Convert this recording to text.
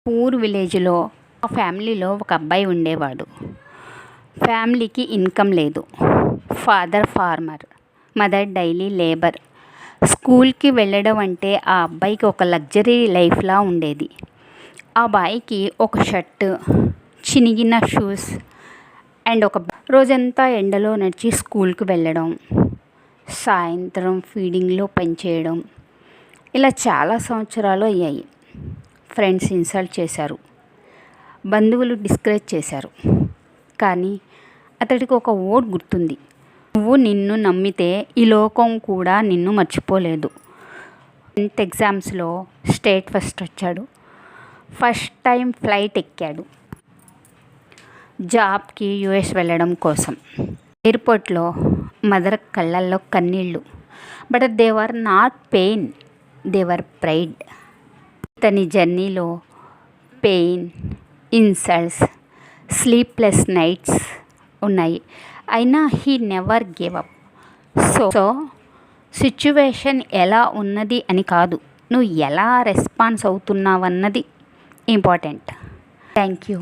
Poor విలేజ్లో ఆ ఫ్యామిలీలో ఒక అబ్బాయి ఉండేవాడు. ఫ్యామిలీకి ఇన్కమ్ లేదు. Father farmer, mother daily labour. స్కూల్కి వెళ్ళడం అంటే ఆ అబ్బాయికి ఒక లగ్జరీ లైఫ్లా ఉండేది. ఆ అబ్బాయికి ఒక షర్టు, చినిగిన షూస్ అండ్ రోజంతా ఎండలో నడిచి స్కూల్కి వెళ్ళడం, సాయంత్రం ఫీడింగ్లో పనిచేయడం, ఇలా చాలా సంవత్సరాలు అయ్యాయి. ఫ్రెండ్స్ ఇన్సల్ట్ చేశారు, బంధువులు డిస్కరేజ్ చేశారు. కానీ అతడికి ఒక వర్డ్ గుర్తుంది: నువ్వు నిన్ను నమ్మితే ఈ లోకం కూడా నిన్ను మర్చిపోలేదు. 10th ఎగ్జామ్స్లో స్టేట్ ఫస్ట్ వచ్చాడు. ఫస్ట్ టైం ఫ్లైట్ ఎక్కాడు జాబ్కి యుఎస్ వెళ్ళడం కోసం. ఎయిర్పోర్ట్లో మదర్ కళ్ళల్లో కన్నీళ్ళు. But they were not pain, they were pride. తన జర్నీలో పెయిన్, ఇన్సల్ట్స్, స్లీప్లెస్ నైట్స్ ఉన్నాయి. అయినా he never give up. So situation ఎలా ఉన్నది అని కాదు, నువ్వు ఎలా రెస్పాన్స్ అవుతున్నావన్నది ఇంపార్టెంట్. Thank you.